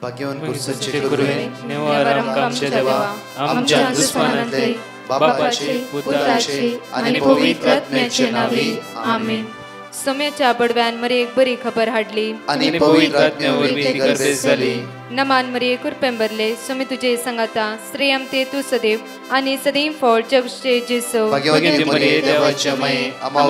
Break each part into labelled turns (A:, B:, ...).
A: भाग्यवान कुर्साचे गुरुवे
B: निवार आमच्या देवा आमच्या दुश्मनांतले बापाचे पुत्राचे आणि पवित्र आत्म्याचे नावे आमेन.
C: सोम्याच्या बडव्यान मरे एक बरी खबर हाडली
A: आणि पवित्र आत्म्यावर भीती गर्भेस झाली.
C: नमान मरे कुरपेंबरले सोमे तुझे संगाता श्रेयम ते तू सदैव आणि सदैव फळ जगचे जेसो.
A: भाग्यवती मरिये देवाची माय आम्हा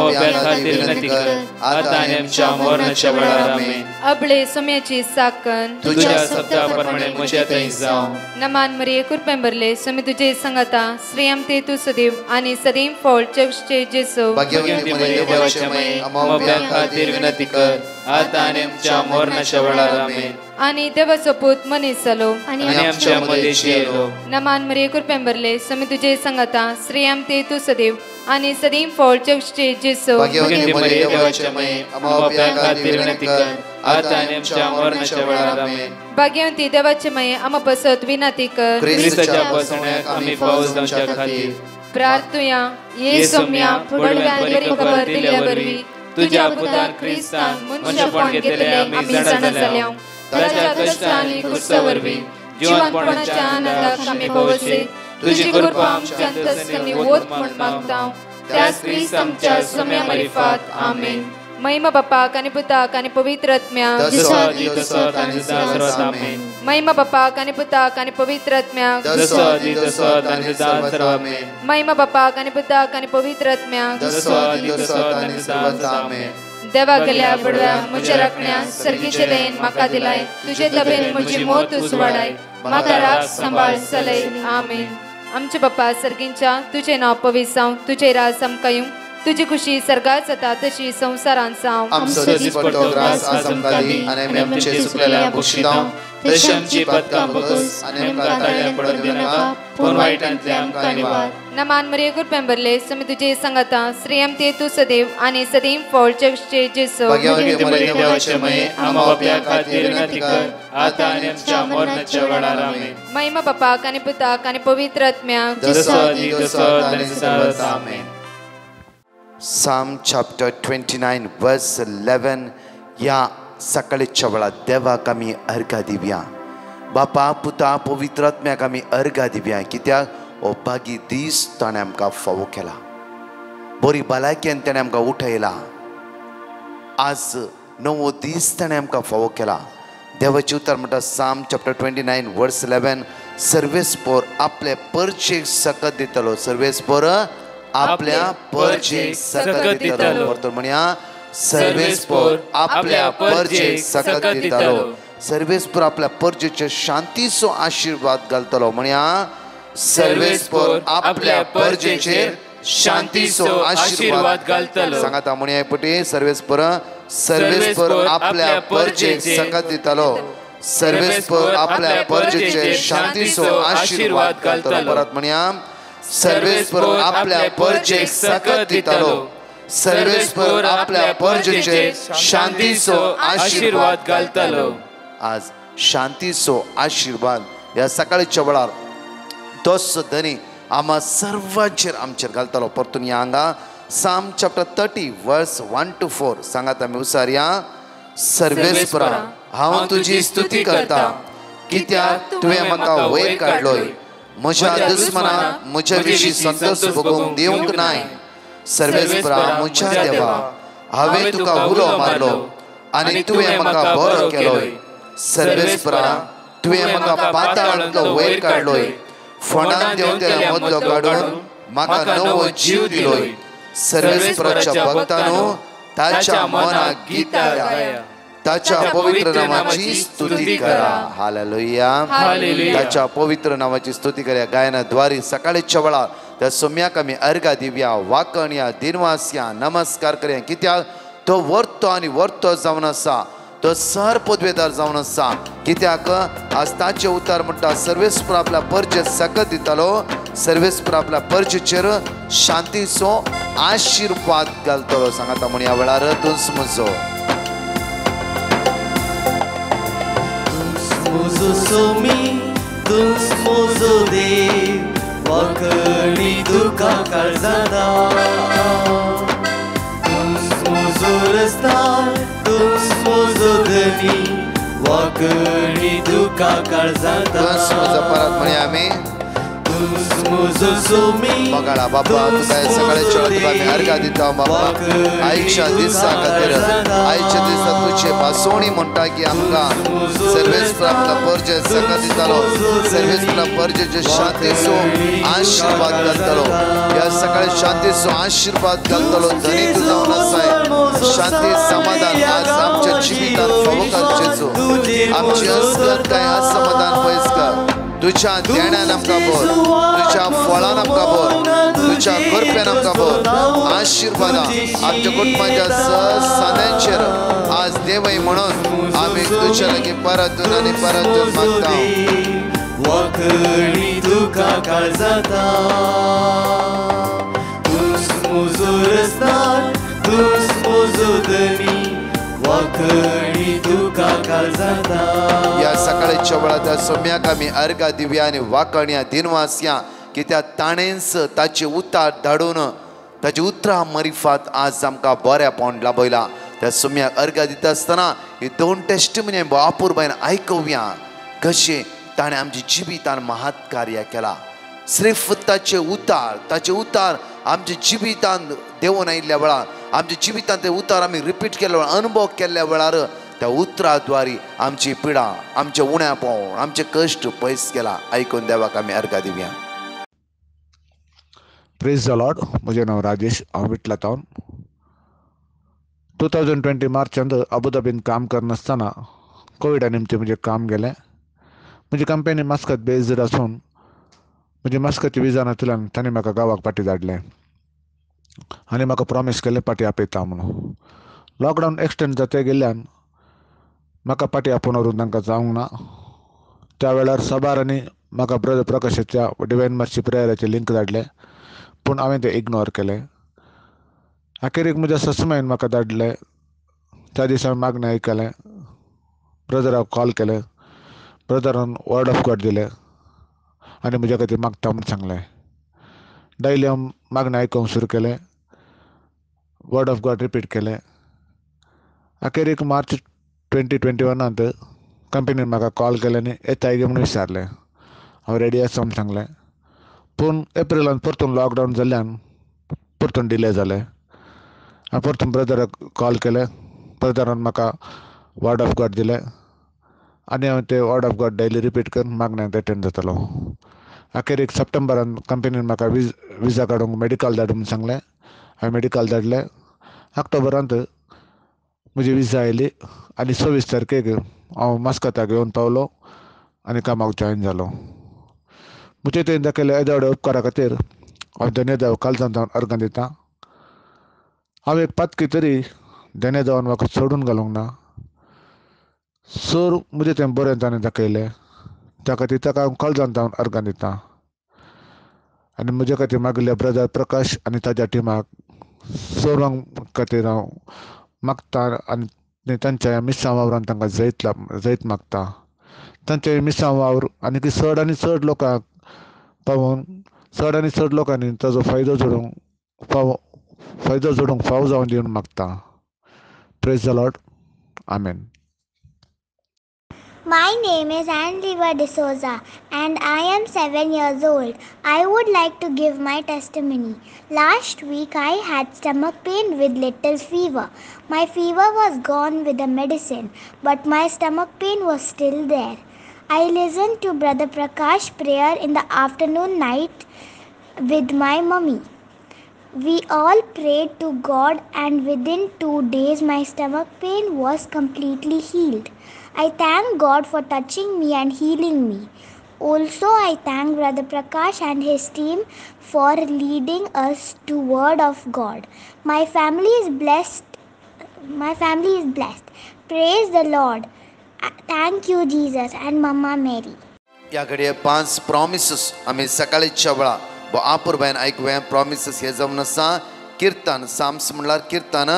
A: खातीर विनंती कर आता आणि आमच्या मरणाच्या वेळार आमेन.
C: अबळे सोम्याची साकन
A: तुझ्या शब्दाप्रमाणे म्हज्या थंय जावं.
C: नमान मरे कुरपेंबरले सोमे तुझे संगाता श्रेयम ते तू सदैव आणि सदैव फळ जगचे जेसो.
A: भाग्यवती मरिये देवाची माय आम्हा खातीर विनंती कर आता आणि आमच्या मरणाच्या वेळार आमेन.
C: आणि देवाचो पूत मनीस जालो
A: आणि आमच्या मदेशी येलो.
C: नमान मरिये कुरपेंबरले सोमे तुझे संगाता श्रेयम ते तू सदैव आणि सदैव फळ जगचे जेसो.
A: भाग्यवती मरिये देवाची माय आम्हा खातीर विनंती कर आता आणि आमच्या मरणाच्या वेळार आमेन.
C: भाग्यवंती देवाचे माये आम्हा पसत विनंती कर
A: ख्रिस्ताच्या पासण्याक आम्ही पावस जावच्या खातीर
C: प्रार्थुया. ये सोम्या फुडव्यान बरी खबर दिल्या वरवी तुझ्या पुतान ख्रिस्तान मनुष्यपण घेतले आम्ही जाणा जाल्या. ताच्या कष्टांनी कुर्सावरवी जीवनपणाच्या आनंदाक आम्ही पावसे. तुझी कृपा आमच्या अंतस्करणी वोत म्हण मागता त्याच ख्रिस्त आमच्या सोम्या मरिफात आमेन. महिमा बापाक आणि पुताक आणि पवित्र आत्म्याक महिमा बापाक आणि पुताक आणि पवित्र आत्म्याक महिमा बापाक आणि पुताक आणि पवित्र आत्म्याक देवा गेल्या बडव्या म्हज्या राखण्या सर्गीचे देन म्हाका दिलाय. तुझे तबेन म्हजी मोत उसवाडाय म्हाका राख सांबाळ चलय आमेन. आमचे बापा सर्गींच्या तुझे नाव पवित्र जावं. तुझे राज आमकां येवं. तुझी खुशी सर्गात जाता तशी संसारांत जावं.
A: आमचो दीस पडटो ग्रास आज आमकां दी आनी आमचे चुकलेल्या बक्षितांव. तशी आमची पदकां बगस आनी आमकां ताळ्या पडत दिनाका पूण वायटांतले आमकां निवार.
C: नमान मरिये कुरपेंबरले सोमे तुझे संगाता श्रेयम ते तू सदैव आणि सदैव फळ जगचे जेसो.
A: भाग्यवती मरिये देवाची माय आम्हा खातीर विनंती कर आता आनी आमच्या मरणाच्या वेळार आमेन.
C: महिमा बापाक आणि पुताक आणि पवित्र आत्म्याक
A: आमेन. Psalm chapter 29 verse 11. या सकाळच्या वेळार देवाक आमी अर्घा दिवया. बापा पुता पवित्र आत्म्याक आमी अर्घा दिवया. कित्याक हो बागी दीस ताणें आमकां फावो केला. बरी भलायकेन ताणें आमकां उठयला. आज नवो दीस ताणें आमकां फावो केला. देवाचे उतर म्हणटा Psalm chapter 29 verse 11. सर्वेस्पोर आपले परचेक सकत दितलो. सर्वेस्पोर आपल्या परचेक सकत दितलो. परतो म्हणया सर्वेस्पोर आपल्या परचेक सकत दितलो. सर्वेस्पोर आपल्या परचेचे शांतीचो आशीर्वाद घालतलो. म्हणया सर्वेस्पोर आपल्या परचेचेर शांतीचो आशीर्वाद घालतलो. सांगाता म्हणया पटी सर्वेस्पोर आपल्या परचेक सकत दितलो. सर्वेस्पोर आपल्या परचेचेर शांतीचो आशीर्वाद घालतलो. परत म्हणया सर्वेस्पोर आपल्या परचेक सकत दितलो. सर्वेस्पोर आपल्या परचेचेर शांतीचो आशीर्वाद घालतलो. आज शांतीचो आशीर्वाद ह्या सकाळच्या वेळार तोच धनी आम्हा सर्वांचेर आमचेर घालतलो. परतून या हांगा Psalm chapter 30 verse 1 to 4 सांगात आमी उसारया. सर्वेस्परा हांव तुजी स्तुती करता कित्याक तुवें म्हाका वयर काडलोय. म्हज्या दुस्मनाक म्हज्या विशीं संतोश भोगूंक दिवंक नाय. सर्वेस्परा म्हज्या देवा हांवें तुका उलो मारलो आनी तुवें म्हाका बरो केलोय. सर्वेस्परा तुवें म्हाका पाताळांतलो वयर काडलोय. फोंडांत देंवतेल्या मदलो काडून म्हाका नवो जीव दिलोय. सर्वेस्पराच्या भक्तांनो ताच्या मनाक गितां गाया. ताच्या पवित्र नामाची स्तुती करा. हालेलुया. ताच्या पवित्र नामाची स्तुती करा. गायनाद्वारे सकाळच्या वेळार त्या सोम्याक आमी अर्घा दिवया. वाकण या दिनवास या नमस्कार करया. कित्याक तो वर्तो आनी वर्तो जावन आसा. तो सर पदवेदार जावन आसा. कित्याक आज ताचे उतार म्हणटा सर्वेस्पर आपल्या परचे सकत दितलो. सर्वेस्पर आपल्या परचेचेर शांतीचो आशीर्वाद घालतलो. सांगाता म्हण ह्या वेळार तुस म्हजो
D: सोमी तुस मोजो देव वाकडी दुखा काळजादा. तुस मोजो रस्ता तुस मोजो धनी वाकडी दुका काळजाता
A: परत म्हणूया आम्ही
D: मुझो सोमी
A: बघा बाबा तुका हे सगळे तुका आम्ही अर्घा दिता बाबा आईच्या दिसा खातीर आईच्या दिसा तुझे भासोणी म्हणटा की आमकां सर्वेस प्राप्त परजे सगळं दितालो सर्वेस प्राप्त परजे शांतीचो आशीर्वाद घालतलो या सगळ्या शांतीचो आशीर्वाद घालतलो धनी तू जावन आसाय शांती समाधान आज आमच्या जिवितांत फावो करचेचो आमची अस्वस्थताय असमाधान पयस कर तुझ्या ध्यानान आमकां भर तुझ्या फळान आमकां भर तुझ्या कृपेन आमकां भर आशीर्वाद आमच्या कुटुंबाच्या साद्यांचेर आज देवय म्हणून आमी तुझ्या लागीं परतून आनी परतून मागता
D: वाकडी तुका काळजाता तूच म्हजो रस्तार तूच म्हजो धनी वाकडी तुका काळजाता
A: या सकाळच्या वेळार सोम्याक आमी अर्घा दिवया आनी वाकण्या दिनवास या कित्याक ताणेंच ताचे उतार धाडून ताची उतरां मरिफात आज आमकां बऱ्या पोंड लाभयला त्या सोम्याक अर्घा दिता आसतना ही दोन टेस्टिमनी बापूरबाईन आयकूया कशें ताणें आमच्या जिवितान महात कार्य केला सिर्फ ताचे उतार आमच्या जिवितान देवून आयिल्ल्या वेळार आमच्या जिवितान ते उतार आमी रिपीट केल्या वेळार अनुभव केल्ल्या वेळार त्या उतराद्वारे आमची पिडा आमचे उण्यापण आमचे कश्ट पयस केला आयकून देवाक आमी अर्घा दिवया
E: प्रेज द लॉर्ड म्हजें नांव राजेश हांव विटलातावन 2020 मार्चांत अबुधाबीन काम करनासतना कोविडा निमतें म्हजें काम गेलें म्हजी कंपनी मस्कत बेस्ड आसून म्हजी मस्कतची विजा नासल्यान ताणें म्हाका गांवाक पाटी धाडलें आनी म्हाका प्रॉमीस केलें पाटी आपयता म्हणून लॉकडावन एक्सटेंड जाते गेल्ल्यान म्हाका पाटी आपोवन व्हरून तांकां जावंक ना त्या वेळार सबार आनी म्हाका ब्रदर प्रकाशाच्या डिवायन मर्सी प्रेयराचें लिंक धाडलें पूण हांवें तें इग्नोर केलें अखेरेक म्हज्या ससमायन म्हाका धाडलें त्या दिसा हांवें मागणें आयकलें ब्रदराक कॉल केलें ब्रदरान वर्ड ऑफ गॉड दिलें आनी म्हजे खातीर मागता म्हूण सांगलें डेली हांव मागणें आयकूंक सुरू केलें वर्ड ऑफ गॉड रिपीट केलें अखेरेक मार्च 2021 कंपनीन म्हाका कॉल केलें आनी येताय गे म्हणून विचारलें हांव रेडी आसा म्हूण सांगलें पूण एप्रिलान परतून लॉकडावन जाल्ल्यान परतून डिले जालें हांवें परतून ब्रदराक कॉल केलें ब्रदरान म्हाका वर्ड ऑफ गॉड दिलें आनी हांवें तें word of God daily repeat करून मागण्यांत एटेंड जातालो अखेरेक सप्टेंबरान कंपनीन म्हाका विजा काडूंक मेडिकल धाड म्हूण सांगलें हांवें मेडिकल धाडलें ऑक्टोबरांत म्हजी विजा आयली आनी 26 तारखेक हांव मस्कताक येवन पावलो आनी कामाक जॉयन जालो म्हजे तुवें दाखयल्या येद्या उपकारा खातीर हांव धन्यदेव काळजांत अर्घां दितां हांव एक पातकी तरी धन्यदेवान म्हाका सोडून घालूंक ना सर म्हजें तें बरें ताणें दाखयलें त्या खातीर ताका हांव काळजांत अर्घां दितां आनी म्हजे खातीर मागिल्ले ब्रदर प्रकाश आनी ताज्या टिमाक सोडूंक खातीर हांव मागतां आनी तांच्या मिसां वावरान तांकां जैत मागता तांचे मिसां वावर आनी चड आनी चड लोकांक पावोवन चड आनी चड लोकांनी ताजो फायदो जोडूंक फाव जावन दिवन मागता praise the Lord amen
F: My name is Anliva D'Souza and I am 7 years old. I would like to give my testimony. Last week I had stomach pain with little fever. My fever was gone with the medicine, but my stomach pain was still there. I listened to Brother Prakash prayer in the afternoon night with my mummy. We all prayed to God and within 2 days my stomach pain was completely healed. I thank God for touching me and healing me. Also, I thank Brother Prakash and his team for leading us to Word of God. My family is blessed. Praise the Lord. Thank you, Jesus and Mama Mary.
A: याकडे 5 promises आम्ही सकाळीच्या वेळा आपूर Bayern ऐकूया promises हे जावन आसा कीर्तन Sam's म्हणल्यार कीर्तन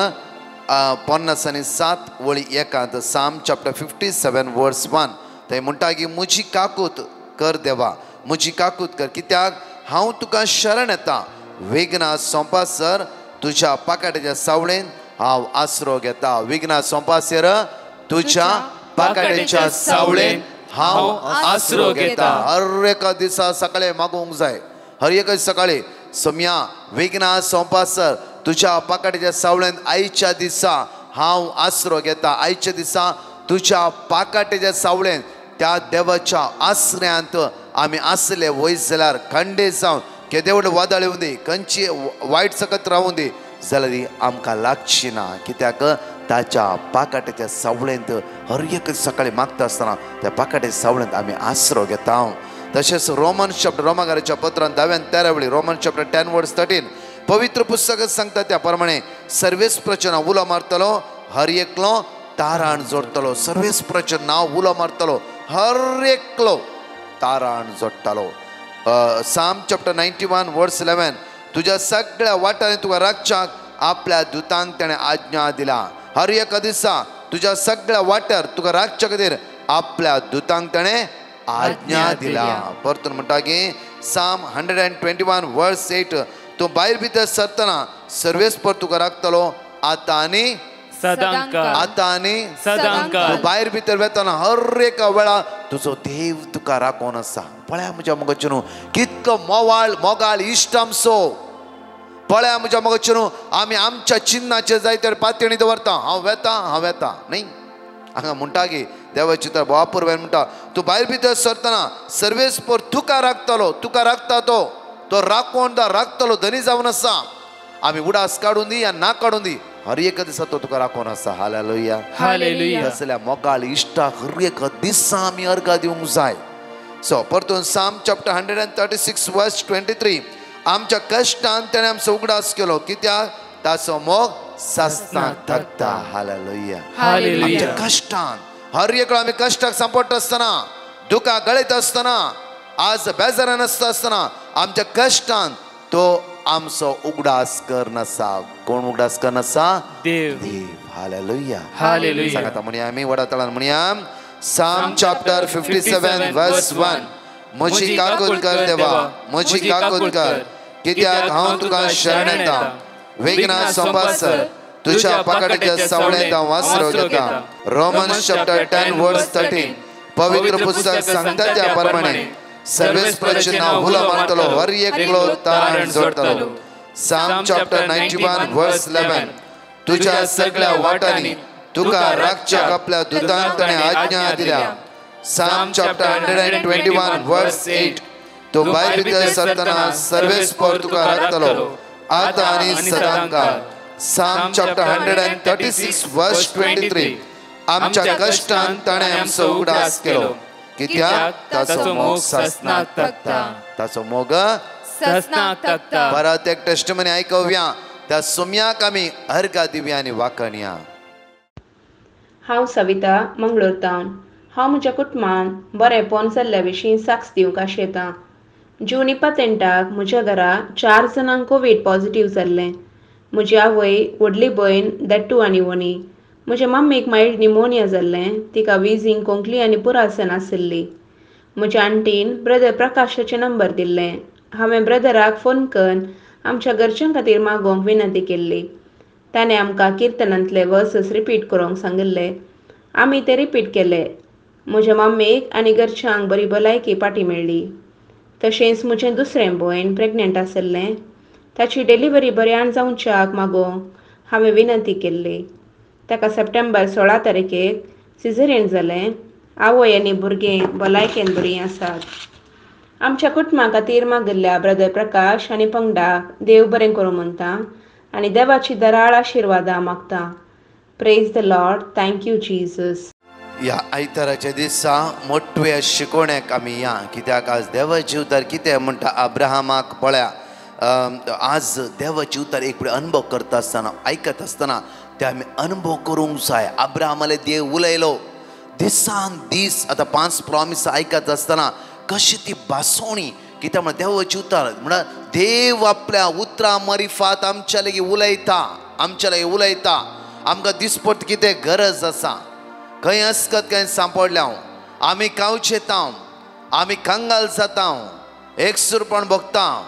A: 57 वळी 1 साम chapter 57 वर्स 1 थंय म्हणटा की म्हजी काकूत कर देवा म्हजी काकूत कर कित्याक हांव तुका शरण येता विघ्नां सोंपासर तुज्या पाकाट्याच्या सावळेन हांव आसरो घेता विघ्नां सोंपासर तुज्या पाकाटेच्या सावळेन हांव आसरो घेता. हर एका दिसा सकाळी मागोवंक जाय. हर एका सकाळी सोम्या वेगना सोंपासर तुझ्या पाकाटेच्या सावळेन आयच्या दिसा हांव आसरो घेता. आयच्या दिसा तुझ्या पाकाटेच्या सावळेन त्या देवाच्या आसऱ्यांत आमी आसले वयस जाल्यार खंडे जावन केदेवड वादळ येवं दी, खंयची वायट सकत रावूं दी जाल्यार ती आमकां लागची ना. कित्याक ताच्या पाकाटेच्या सावळेंत हर एक सकाळी मागता आसतना त्या पाकाटेच्या सावळेंत आमी आसरो घेता. तशेंच रोमाकाराच्या पत्रांत 10-13 वेळी रोमन्स चॅप्टर 10:13 पवित्र पुस्तक सांगता त्या प्रमाणे सर्वेस प्रचना उलो मारतलो, हर एकलो ताराण जोडतलो. सर्वेस प्रचन हांव उलो मारतलो, हर एकलो ताराण जोडटालो. साम चॅप्टर 91:11 तुझ्या सगळ्या वाटांनी तुका राखच्याक आपल्या दुतांक ताणें आज्ञा दिला. हर एक दिसा तुझ्या सगळ्या वाट्यार तुका राखच्या खातीर आपल्या दुतांक ताणें आज्ञा दिला. परतून म्हणटा की साम 121:8 तूं भायर भितर सरतना सर्वेस्पर तुका राखतलो आतां आनी
B: सदांकाळ.
A: भायर भितर वेतना हर एका वेळा तुजो देव तुका राखोन आसा. पळया म्हज्या मोगाचे न्हू कितलो मोगाळ इश्ट आमचो. पळया म्हज्या मोगाचे न्हू आमी आमच्या चिन्नाचे जाय तर पातयणी दवरता, हांव वेता न्ही. हांगा म्हणटा की देवाची तर बापूर म्हणटा तूं भायर भितर सरतना सर्वेस्पर तुका राखतलो, तुका राखता तो राखोन राखतलो धनी जावन आसा. आमी उडास काडून दी या ना काडून दी हर एक दिसा तो तुका राखोन आसा. Hallelujah
B: hallelujah.
A: असल्या मोगाळ इश्टाक हर एक दिसा आमी अर्घ दिवंक जाय. सो परतून साम चॅप्टर 136:23 आमच्या कश्टान ताणें आमचो उगडास केलो कित्याक ताचो मोग सासनाक थकता. हालेलुया. आमच्या कश्टान हर एक आमी कश्टाक सांपडटा आसतना दुखां गळयता आसतना आज बेजारान आसतना आमच्या कश्टान तो आमचो उगडास करनासा. कोण उगडास करनासा? देव. हालेलुया. सांगाता म्हणया आमी वडातळान म्हणया साम चॅप्टर 57:1 म्हजी काकूत कर देवा, म्हजी काकूत कर कित्याक हांव तुका शरण येता. वेगना सोंपासर तुझ्या पाकाटेच्या सावळेंत हांव आसरो घेता. रोमन्स चॅप्टर 10:13 पवित्र पुस्तक सांगता त्या प्रमाणे सर्वेस प्रचन हांव उलो मारतलो, हर एकलो ताराण जोडतलो. साम चॅप्टर 91:11 तुझ्या सगळ्या वाटांनी तुका राखच्याक आपल्या दुतांक ताणें आज्ञा दिल्या. साम चॅप्टर 121:8 तो भायर भितर सरतना सर्वेस्पर तुका राखतलो आतां आनी सदांकाळ. साम चॅप्टर 136:23 आमच्या कश्टान ताणें आमचो उगडास केलो कित्याक ताचो मोग सासनाक थकता. ताचो मोग सासनाक थकता. परत एक टेस्टमनी आयकूया त्या सोम्याक आमी अर्घ दिवया आनी वाखणया.
G: हांव सविता मंगळूर टावन. हांव म्हज्या कुटुंबान बरेंपण जाल्ल्या विशीं साक्ष दिवंक आशेतां. जून 28 म्हज्या घरा 4 जाणांक कोवीड पॉझिटिव्ह जाल्लें. म्हजी आवय, व्हडली भयण, देट्टू आनी वणी. म्हज्या मम्मीक मायल्ड निमोनिया जाल्लें, तिका विझींग, कोंकली आनी पुरासन आशिल्ली. म्हज्या आंटीन ब्रदर प्रकाशाचे नंबर दिल्ले. हांवें ब्रदराक फोन करून आमच्या घरच्यां खातीर मागोवंक विनंती केल्ली. ताणें आमकां किर्तनांतले वर्सस रिपीट करूंक सांगिल्ले. आमी ते रिपीट केले. म्हज्या मम्मीक आनी घरच्यांक बरी भलायकी पाटी मेळ्ळी. तशेंच म्हजें दुसरें भयण प्रेग्नंट आशिल्लें. ताची डिलिव्हरी बऱ्यान जावच्याक मागोवंक हांवें विनंती केल्ली. ताका सप्टेंबर 16 तारखेक सिझेरियन जालें. आवय आनी भुरगीं भलायकेन बरीं आसात. आमच्या कुटुंबा खातीर मागिल्ल्या ब्रदर प्रकाश आनी पंगडाक देव बरें करूं म्हणटा आनी देवाची दराळ आशिर्वादां मागता. Praise the Lord. Thank you Jesus.
A: ह्या आयताराच्या दिसा मोठ्या शिकोवण्याक आमी या कित्याक आज देवाची उतर कितें म्हणटा अब्राहमाक पळया आज देवाची उतर एक वेळ अनुभव करता आसतना आयकत आसतना ते आमी अनुभव करूंक जाय. अब्राहमाले देव उलयलो दिसान दीस आतां 5 प्रॉमिस आयकत आसतना कशी ती भासोवणी कित्याक म्हळ्यार देवाची उतर म्हणल्यार देव आपल्या उतरा मरिफात आमच्या लागीं उलयता. आमकां दिसपट कितें गरज आसा खंय अस्कत खंय सांपडल्या आमी कावचेता, आमी कंगाल जाता, एकसुरपण भोगता.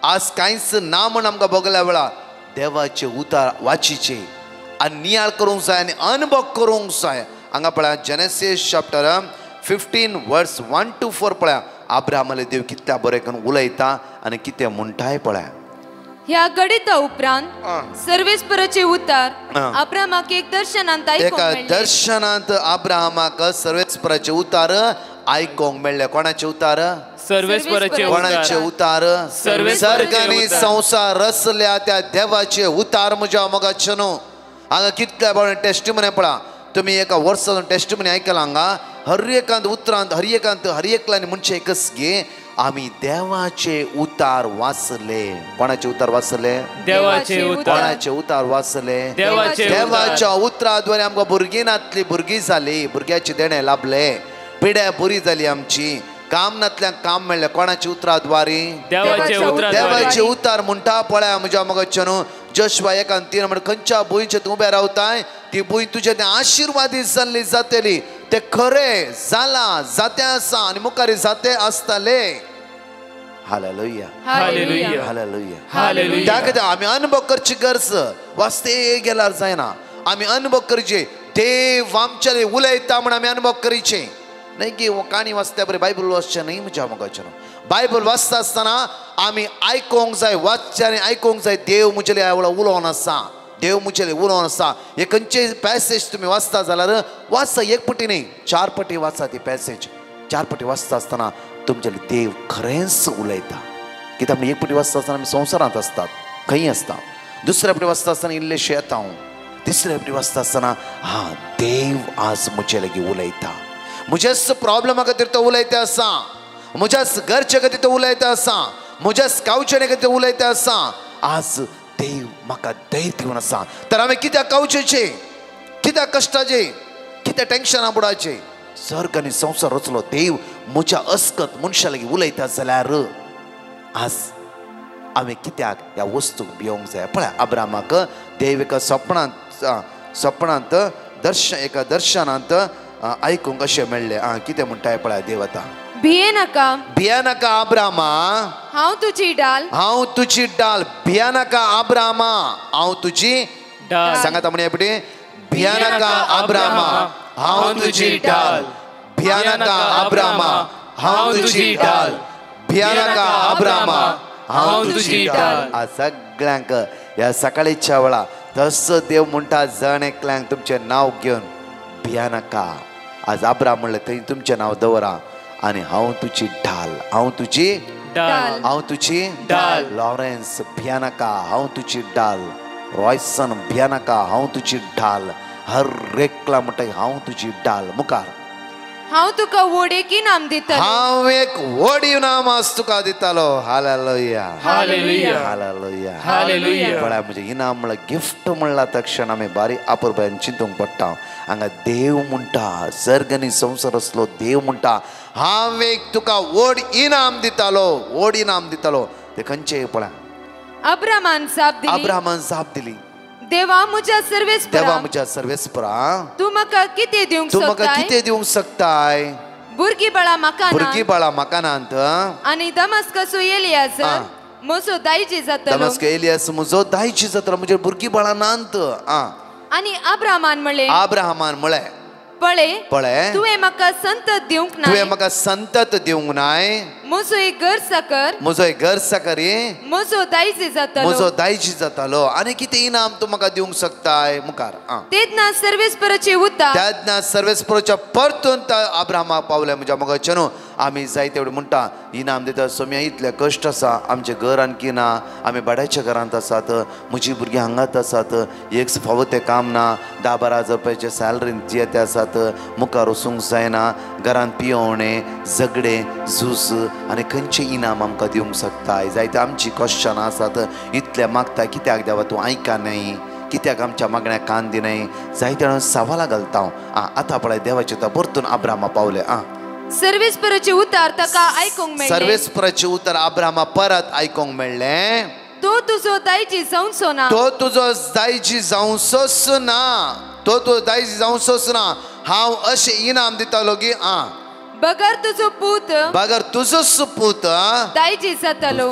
A: आज कांयच ना म्हण आमकां भोगल्या वेळार देवाचे उतार वाचीचे आनी नियाळ करूंक जाय आनी अनुभव करूंक जाय. हांगा पळया जेनेसीस चॅप्टर 15 वर्स 1 to 4 पळया अब्राहमाले देव कितल्या बरें करून उलयता आनी कितें म्हणटाय पळया.
C: ह्या गडिता उपरांत सर्वेस्पराचे उतार अब्राहमाक एक दर्शनांत
A: एका दर्शनांत अब्राहमाक सर्वेस्पराचे उतार आयकोंक मेळ्ळे. कोणाचे उतार?
B: सर्वेस्पराचे
A: कोणाचे उतार? सर्ग आनी संसार रचल्या त्या देवाचे उतार म्हज्या मोगाचे न्हू. हांगा कितल्या बरें टेस्टिमनी पळा. तुम्ही एका वर्साचो टेस्टिमनी आयकला हांगा हर उतरांत हर एकल्यानी म्हणचे एकच घे आम्ही देवाचे उतार वाचले. कोणाचे उतार वाचले?
B: देवाचे उतार.
A: कोणाचे उतार वाचले?
B: देवाच्या
A: उतराद्वारे आमकां भुरगीं नातली भुरगीं जाली. भुरग्याचे देणे लाभले. पिड्या बरी जाली आमची. काम नातल्यांक काम मेळ्ळें. कोणाच्या उतराद्वारे? देवाचे उतार म्हणटा पळया म्हज्या मोगाचे न्हू. जोशुआ 1:3 म्हण खंयच्या भुंयचेर तूं उबें रावताय ती भुंय तुजे ते आशिर्वादीत जाल्ली जातली. ते खरें जाला जाते आसा आनी मुखारी जाते आसतले. Hallelujah
B: hallelujah
A: hallelujah
B: hallelujah.
A: त्या खातीर आमी अनुभव करची गरज वाचते गेल्यार जायना. आमी अनुभव करचे देव आमचे उलयता म्हण आमी अनुभव करीचे न्हय की काणी वाचत्या बरें बायबल वाचचें न्हय म्हज्या मोगाचें. बायबल वाचता आसतना आमी आयकोंक जाय वाचचें आनी आयकोंक जाय देव म्हजे उलोवन आसा. देव मुचेले उलोवन आसा. हे खंयचे पॅसेज तुम्ही वाचता जाल्यार वाचा एक पटी न्ही 4 पटी वाचा ती पॅसेज. 4 पटी वाचता आसतना तुमचेले देव खरेंच उलयता. कित्याक आमी एक पटी वाचता आसतना आमी संवसारांत आसतात खंय आसता. दुसऱ्या पटी वाचता आसतना इल्लेशें येता हांव. तिसऱ्या पटी वाचता आसतना देव आज म्हजे लागीं उलयता. म्हज्याच प्रॉब्लमा खातीर तो उलयता आसा. म्हज्याच घरचे खातीर तो उलयता आसा. म्हज्याच गांवचे खातीर उलयता आसा. आज देव म्हाका धैर्य दिवन आसा. तर हांवें कित्याक कावचेचे? कित्याक कश्टाचे? कित्याक टेन्शना बुडाचे? सर्ग आनी संवसार रचलो देव म्हज्या अस्कत मनशा लागीं उलयता जाल्यार आज हांवें कित्याक ह्या वस्तूक भियोंक जाय? पळय अब्राहमाक देव एका स्वप्नांत एका दर्शनांत आयकूंक अशें मेळ्ळें. कितें म्हणटाय पळय देव आतां. भिये नाका अब्राहमा
C: हांव तुजी डाल.
A: हांव तुजी डाल. भिया नाका अब्राहमा हांव तुजी डाल. सांगात म्हणे पटी भिया नाका अब्राहमा हांव तुजी डाल. भिया नाका अब्राहमा हांव तुजी डाल. भिया नाका अब्राहमा हांव तुजी डाल. आज सगळ्यांक ह्या सकाळीच्या वेळा तसो देव म्हणटा जण एकल्यांक तुमचें नांव घेवन भिया नाका. आज अब्राहम म्हणलें थंय तुमचें नांव दवरा आनी हांव तुजी डाल. हांव तुजी डाल. हांव तुजी डाल. लॉरेन्स भिया नाका हांव तुजी डाल. रॉयसन भिया नाका हांव तुजी डाल. हर एकला म्हणटा हांव तुजी डाल. मुखार
C: हांव तुका व्हड इनाम दितलो.
A: हांव एक व्हड इनाम आज तुका दितलो. Hallelujah
B: hallelujah
A: hallelujah
B: hallelujah.
A: पळय म्हणजे इनाम म्हणल्यार गिफ्ट म्हणला तक्षण आमी बारी अपुरबायन चिंतूंक पडटा. हांगा देव म्हणटा सर्ग आनी संवसार असलो देव म्हणटा हांव एक तुका व्हड इनाम दितलो. व्हड इनाम दितलो. ते खंयचे पळय
C: अब्राहमान
A: जाप दिली.
C: देवा म्हज्या
A: सर्वेस्परा
C: तूं म्हाका कितें
A: दिवंक शकताय?
C: भुरगीं बाळा
A: म्हाका नांत
C: आनी दमस्कसो एलियास म्हजो दायजी जातलो.
A: दमस्क एलियास म्हजो दायजी जातलो. म्हणजे भुरगीं बाळा नांत.
C: आनी अब्राहमान
A: म्हळे पळय
C: तुवें म्हाका
A: संतत दिवंक नाय.
C: म्हजो एक घर साकर म्हजो
A: दायजी जातालो. आनी कितें इनाम तूं म्हाका दिवंक शकताय? मुखार
C: तेदना सर्वेस्पराचे उतार
A: तेदना सर्वेस्पराच्या परतून अब्राहमाक पावले. म्हज्या मोगाचे न्हू आमी जाय तेवढे म्हणटा इनाम दिता. सोम्या इतले कश्ट आसा. आमचे घर आणखी ना. आमी भाड्याच्या घरांत आसात. म्हजी भुरगीं हांगात आसात. एक फावो ते काम ना. 10-12 हजार रुपयाचे सॅलरीन जियेते आसात. मुखार वचूंक जायना. घरांत पियोवणें झगडे झूज आनी खंयचे इनाम आमकां दिवंक शकताय? जायते आमची क्वेश्चनां आसात. इतले मागता कित्याक देवा तूं आयका न्हय? कित्याक आमच्या मागण्याक कान दिनाय? जायते सवालां घालता हांव. आतां पळय देवाचे परतून अब्राहमा पावले.
C: सर्वेस्पराचे उतार ताका आयकूंक मेळ्ळें.
A: सर्वेस्पराचे उतार अब्राहमा परत आयकूंक मेळ्ळें.
C: तो तुजो दायजी जावचो ना.
A: तो तुजो दायजी जावचोच ना. तो तुजो दायजी जावचोच ना. हांव अशें इनाम दितालो की
C: बगर तुजो पूत दायजी
A: जातलो.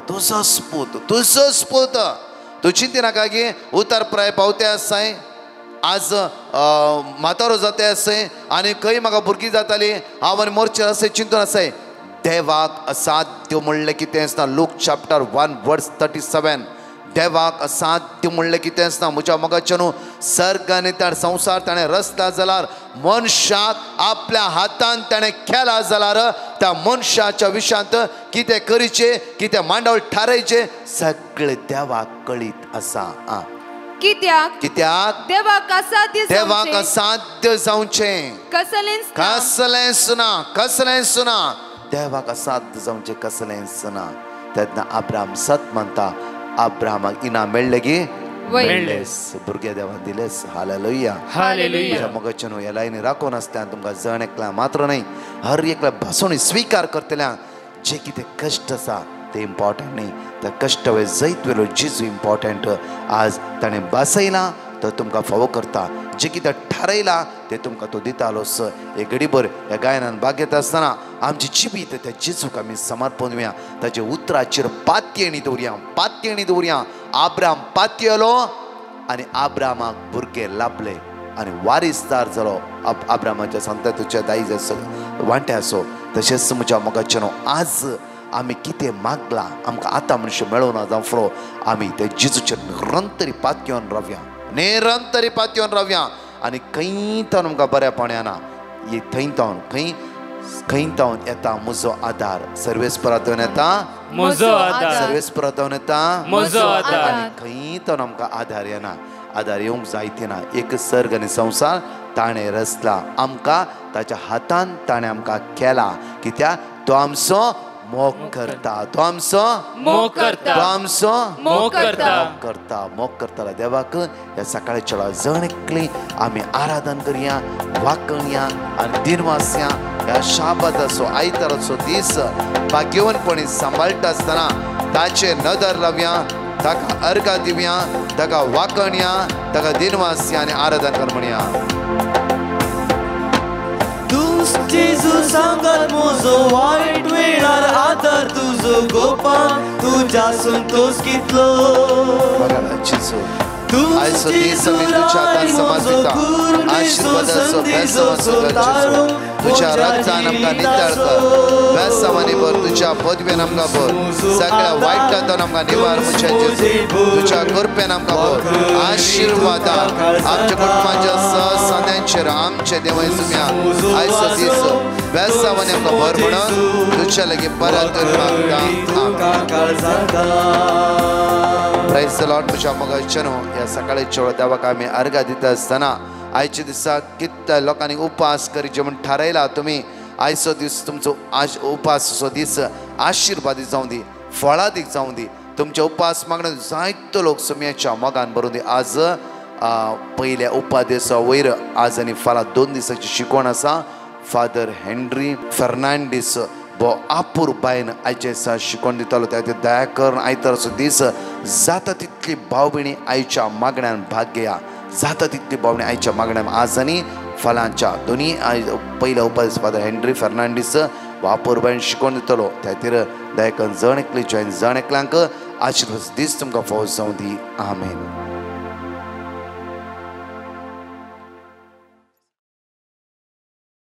A: तुजोच पूत तूं चिंती नाका की उतार प्राय पावते आसाय. आज म्हातारो जाते असे आनी खंय म्हाका भुरगीं जाताली हांव आनी मोर्चे असे चिंतून असे देवाक असाध्य म्हणलें कितें आसना लूक चॅप्टर 1 वर्स 37 देवाक असाध्य म्हणलें कितें आसना म्हज्या मोगाच्या न्हू सर्ग आनी त्या संवसार ताणें रचला जाल्यार मनशाक आपल्या हातान ताणें केला जाल्यार त्या मनशाच्या विशयांत कितें करचें कितें मांडवळ थारायचें सगळें देवाक कळीत आसा
C: कित्याक देवाक
A: असाध्य जावचें कसलेंच ना देवाक असाध्य जावचें कसलेंच ना तेन्ना अब्राम सत म्हणटा अब्रामाक इनाम मेळ्ळें गी मेळ्ळेस भुरगे देवान दिलेस हालेलुया
B: हालेलुया
A: मोगाच्या न्हू ह्या लायनी राखून आसल्यान तुमकां जण एकल्या मात्र न्ही हर एकल्या भासून स्वीकार करतल्यांक जे कितें कश्ट आसा ते इम्पॉर्टंट न्ही त्या कश्ट वे जैत वेलो जिजू इम्पॉर्टंट आज ताणें बासयलां तो तुमकां फावो करता जे कितें थारयलां ते तुमकां तो दितालोस एक घडीभर ह्या गायनान भाग घेता आसतना आमची जिबीत त्या जेजूक आमी समर्पणुया ताचे उतराचेर पातयेणी दवरया आब्राम पातयलो आनी आब्रामाक भुरगे लाभले आनी वारीसदार जालो आब्रामाच्या संततीच्या दायज आसो वांटे आसो तशेंच म्हज्या मोगाचें न्हू आज आमी कितें मागलां आमकां आतां मनुष्य मेळोना जावं फुडो आमी ते जेजूचेर निरंतरी पातयेवन रावया आनी खंय तावन आमकां बरेपण येना थंय तावन येता म्हजो आदार सर्वेस्परांतून येता सर्वेस्परांतून येता आनी खंय तावन आमकां आदार येना आदार येवंक जायते ना एक सर्ग आनी संवसार ताणें रचला आमकां ताच्या हातान ताणें आमकां केला कित्याक तो आमचो मोग करता देवाक ह्या सकाळच्या वेळार जण एकली आमी आराधन करया वाकणया आनी दिनवासया ह्या शाबादाचो आयताराचो दीस भाग्यवनपणी सांबाळटा आसतना ताचे नदर लावया ताका अर्घा दिवया ताका वाकणया ताका दिनवासया आनी आराधन कर म्हणया
D: जेजू सांगात म्हजो वायट वेळार आदार तुजो गोपान तुज्या संतोष कितलो
A: आयचो दीस आमी तुज्या हातान समर्पिता आशिर्वादाचो बेसवाचो गरजेचो तुज्या रक्तान आमकां नितळ कर बेसवानी भर तुज्या पदवेन आमकां भर सगळ्या वायटांतून आमकां निवार म्हज्या जेजू तुज्या कृपेन आमकां भर आशिर्वादान आमच्या कुटुंबाच्या सहसाद्यांचेर आमचे देवय सुम्या आयचो दीस बेसवानी आमकां भर म्हणून तुज्या लागीं परत मागता प्राइज द लॉर्ड म्हज्या मोगाच्या न्हू ह्या सकाळच्या वेळार देवाक आमी अर्घा दिता आसतना आयच्या दिसा कितल्या लोकांनी उपास करीचे म्हूण थारायला तुमी आयचो दीस तुमचो उपासाचो दीस आशिर्वादीत जावं दी फळादीक जावं दी तुमचे उपास मागणे जायतो लोक सुमयाच्या मोगान भरून दी आज पयल्या उपादेसा वयर आज आनी फाल्यां 2 दिसाची शिकवण आसा फादर हेनरी फर्नांडीस बो आपूर बायन आयच्या दिसा शिकवण दितालो त्या दया करून आयतारचो दीस जाता तितली भाव भयणी आयच्या मागण्यान भाग घेया जाता तितली भाव भयणी आयच्या मागण्यान आज आनी फाल्यांच्या दोनी पयल्या उपास फादर हेनरी फर्नांडीस वो आपूर बायन शिकवण दितलो त्या खातीर दया करून जण एकली जॉयन जण एकल्यांक आशिर्वाद दीस तुमकां फावो जावं दी आमेन.